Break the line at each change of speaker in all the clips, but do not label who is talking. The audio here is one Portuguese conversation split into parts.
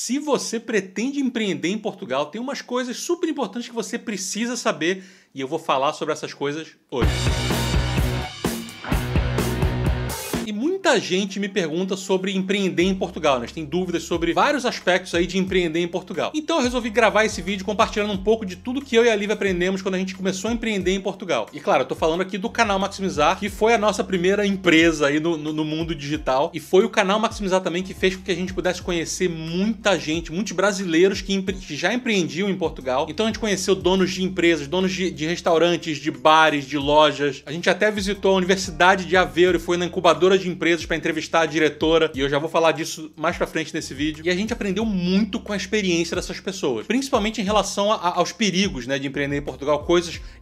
Se você pretende empreender em Portugal, tem umas coisas super importantes que você precisa saber e eu vou falar sobre essas coisas hoje. E muita gente me pergunta sobre empreender em Portugal, né? Tem dúvidas sobre vários aspectos aí de empreender em Portugal. Então eu resolvi gravar esse vídeo compartilhando um pouco de tudo que eu e a Lívia aprendemos quando a gente começou a empreender em Portugal. E claro, eu tô falando aqui do canal Maximizar, que foi a nossa primeira empresa aí no mundo digital. E foi o canal Maximizar também que fez com que a gente pudesse conhecer muita gente, muitos brasileiros que já empreendiam em Portugal. Então a gente conheceu donos de empresas, donos de restaurantes, de bares, de lojas. A gente até visitou a Universidade de Aveiro e foi na incubadora de empresas para entrevistar a diretora, e eu já vou falar disso mais pra frente nesse vídeo. E a gente aprendeu muito com a experiência dessas pessoas, principalmente em relação aos perigos, né, de empreender em Portugal,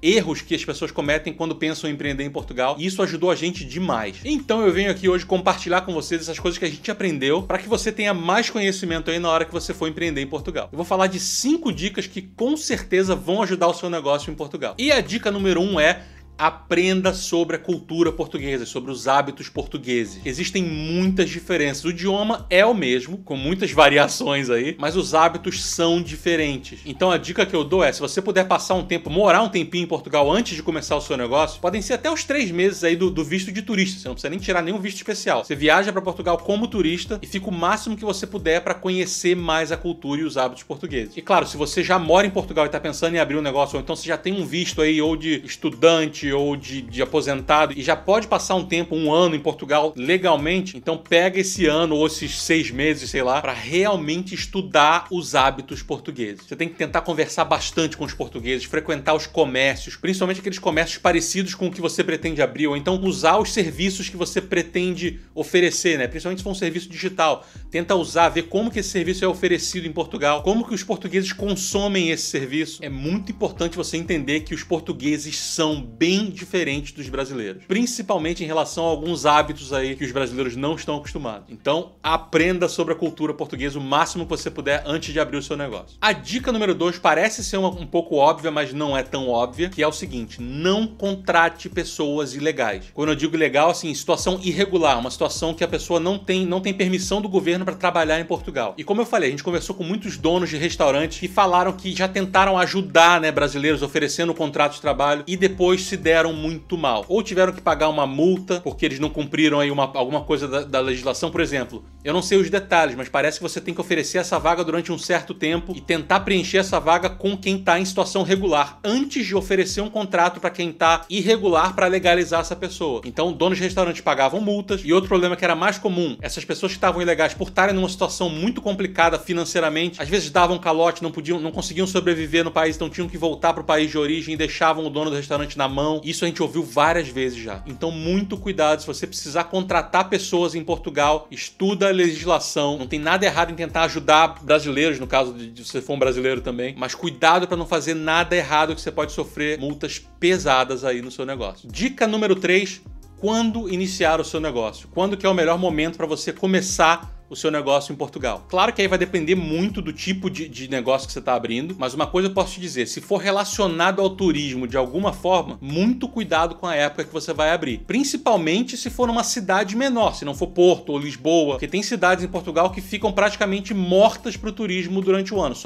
erros que as pessoas cometem quando pensam em empreender em Portugal, e isso ajudou a gente demais. Então eu venho aqui hoje compartilhar com vocês essas coisas que a gente aprendeu para que você tenha mais conhecimento aí na hora que você for empreender em Portugal. Eu vou falar de 5 dicas que com certeza vão ajudar o seu negócio em Portugal. E a dica número 1 é: aprenda sobre a cultura portuguesa, sobre os hábitos portugueses. Existem muitas diferenças. O idioma é o mesmo, com muitas variações aí, mas os hábitos são diferentes. Então a dica que eu dou é, se você puder passar um tempo, morar um tempinho em Portugal antes de começar o seu negócio, podem ser até os 3 meses aí do visto de turista. Você não precisa nem tirar nenhum visto especial. Você viaja para Portugal como turista e fica o máximo que você puder para conhecer mais a cultura e os hábitos portugueses. E claro, se você já mora em Portugal e está pensando em abrir um negócio, ou então você já tem um visto aí, ou de estudante, ou de aposentado, e já pode passar um tempo, um ano em Portugal legalmente, então pega esse ano ou esses 6 meses, sei lá, para realmente estudar os hábitos portugueses. Você tem que tentar conversar bastante com os portugueses, frequentar os comércios, principalmente aqueles comércios parecidos com o que você pretende abrir, ou então usar os serviços que você pretende oferecer, né? Principalmente se for um serviço digital. Tenta usar, ver como que esse serviço é oferecido em Portugal, como que os portugueses consomem esse serviço. É muito importante você entender que os portugueses são bem diferentes dos brasileiros, principalmente em relação a alguns hábitos aí que os brasileiros não estão acostumados. Então, aprenda sobre a cultura portuguesa o máximo que você puder antes de abrir o seu negócio. A dica número 2 parece ser um pouco óbvia, mas não é tão óbvia, que é o seguinte: não contrate pessoas ilegais. Quando eu digo ilegal, assim, situação irregular, uma situação que a pessoa não tem permissão do governo para trabalhar em Portugal. E como eu falei, a gente conversou com muitos donos de restaurantes que falaram que já tentaram ajudar, né, brasileiros oferecendo contrato de trabalho e depois se deram muito mal. Ou tiveram que pagar uma multa porque eles não cumpriram aí alguma coisa da legislação. Por exemplo, eu não sei os detalhes, mas parece que você tem que oferecer essa vaga durante um certo tempo e tentar preencher essa vaga com quem está em situação regular, antes de oferecer um contrato para quem está irregular para legalizar essa pessoa. Então, donos de restaurantes pagavam multas. E outro problema que era mais comum, essas pessoas que estavam ilegais, por estarem numa situação muito complicada financeiramente, às vezes davam calote, não conseguiam sobreviver no país, então tinham que voltar para o país de origem e deixavam o dono do restaurante na mão. Isso a gente ouviu várias vezes já. Então, muito cuidado. Se você precisar contratar pessoas em Portugal, estuda a legislação. Não tem nada errado em tentar ajudar brasileiros, no caso de você for um brasileiro também, mas cuidado para não fazer nada errado, que você pode sofrer multas pesadas aí no seu negócio. Dica número 3: quando iniciar o seu negócio? Quando que é o melhor momento para você começar o seu negócio em Portugal? Claro que aí vai depender muito do tipo de negócio que você está abrindo, mas uma coisa eu posso te dizer: se for relacionado ao turismo de alguma forma, muito cuidado com a época que você vai abrir. Principalmente se for numa cidade menor, se não for Porto ou Lisboa, porque tem cidades em Portugal que ficam praticamente mortas para o turismo durante o ano,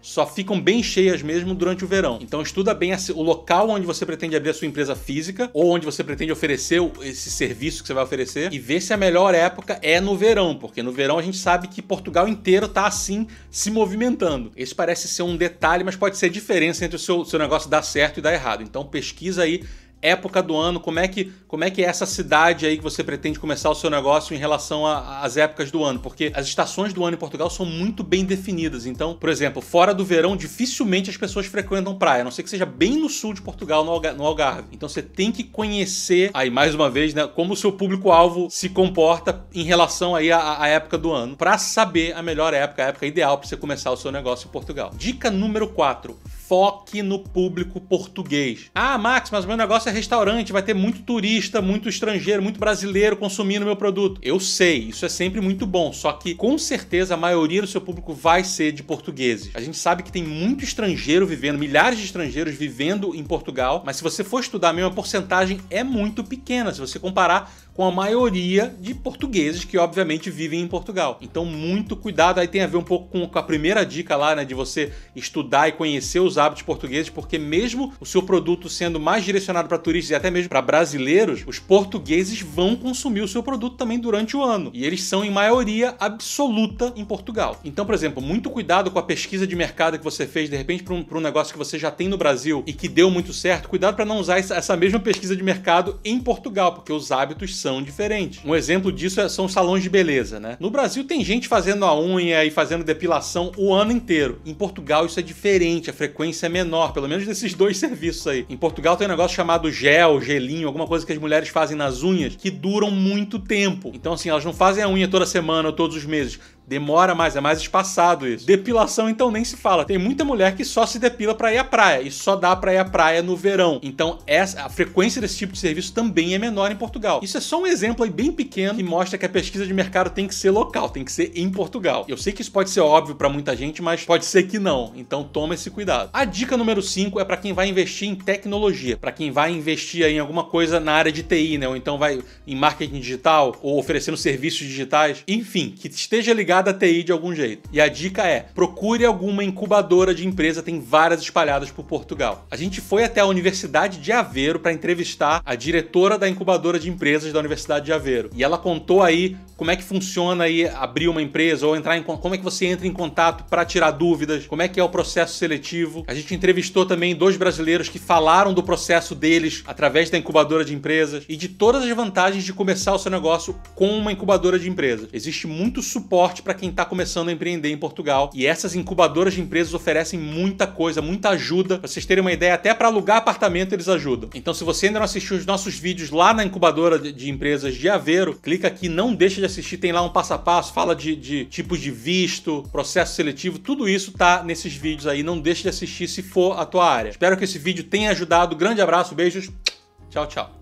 só ficam bem cheias mesmo durante o verão. Então estuda bem o local onde você pretende abrir a sua empresa física, ou onde você pretende oferecer esse serviço que você vai oferecer, e ver se a melhor época é no verão, porque no verão a gente sabe que Portugal inteiro tá assim se movimentando. Esse parece ser um detalhe, mas pode ser a diferença entre o seu negócio dar certo e dar errado. Então pesquisa aí época do ano, como é que é essa cidade aí que você pretende começar o seu negócio em relação às épocas do ano, porque as estações do ano em Portugal são muito bem definidas. Então, por exemplo, fora do verão, dificilmente as pessoas frequentam praia, a não ser que seja bem no sul de Portugal, no Algarve. Então você tem que conhecer, aí mais uma vez, né, como o seu público-alvo se comporta em relação aí à época do ano, para saber a melhor época, a época ideal para você começar o seu negócio em Portugal. Dica número 4: foque no público português. Ah, Max, mas meu negócio é restaurante, vai ter muito turista, muito estrangeiro, muito brasileiro consumindo meu produto. Eu sei, isso é sempre muito bom, só que com certeza a maioria do seu público vai ser de portugueses. A gente sabe que tem muito estrangeiro vivendo, milhares de estrangeiros vivendo em Portugal, mas se você for estudar mesmo, a porcentagem é muito pequena, se você comparar com a maioria de portugueses que obviamente vivem em Portugal. Então muito cuidado, aí tem a ver um pouco com a primeira dica lá, né, de você estudar e conhecer os hábitos portugueses, porque mesmo o seu produto sendo mais direcionado para turistas e até mesmo para brasileiros, os portugueses vão consumir o seu produto também durante o ano. E eles são em maioria absoluta em Portugal. Então, por exemplo, muito cuidado com a pesquisa de mercado que você fez, de repente, para um negócio que você já tem no Brasil e que deu muito certo. Cuidado para não usar essa mesma pesquisa de mercado em Portugal, porque os hábitos são diferentes. Um exemplo disso são os salões de beleza, né? No Brasil tem gente fazendo a unha e fazendo depilação o ano inteiro. Em Portugal isso é diferente, a frequência é menor, pelo menos desses dois serviços aí. Em Portugal tem um negócio chamado gel, gelinho, alguma coisa que as mulheres fazem nas unhas que duram muito tempo. Então assim, elas não fazem a unha toda semana ou todos os meses. Demora mais, é mais espaçado isso. Depilação, então, nem se fala. Tem muita mulher que só se depila pra ir à praia e só dá pra ir à praia no verão. Então, a frequência desse tipo de serviço também é menor em Portugal. Isso é só um exemplo aí bem pequeno que mostra que a pesquisa de mercado tem que ser local, tem que ser em Portugal. Eu sei que isso pode ser óbvio pra muita gente, mas pode ser que não. Então, toma esse cuidado. A dica número 5 é pra quem vai investir em tecnologia, pra quem vai investir aí em alguma coisa na área de TI, né? Ou então vai em marketing digital ou oferecendo serviços digitais. Enfim, que esteja ligado da TI de algum jeito. E a dica é: procure alguma incubadora de empresa, tem várias espalhadas por Portugal. A gente foi até a Universidade de Aveiro para entrevistar a diretora da incubadora de empresas da Universidade de Aveiro. E ela contou aí como é que funciona aí abrir uma empresa ou como é que você entra em contato para tirar dúvidas, como é que é o processo seletivo. A gente entrevistou também 2 brasileiros que falaram do processo deles através da incubadora de empresas e de todas as vantagens de começar o seu negócio com uma incubadora de empresas. Existe muito suporte para quem está começando a empreender em Portugal e essas incubadoras de empresas oferecem muita coisa, muita ajuda. Para vocês terem uma ideia, até para alugar apartamento eles ajudam. Então, se você ainda não assistiu os nossos vídeos lá na incubadora de empresas de Aveiro, clica aqui, não deixa de assistir, tem lá um passo a passo, fala de tipos de visto, processo seletivo, tudo isso tá nesses vídeos aí, não deixa de assistir se for a tua área. Espero que esse vídeo tenha ajudado, grande abraço, beijos, tchau, tchau.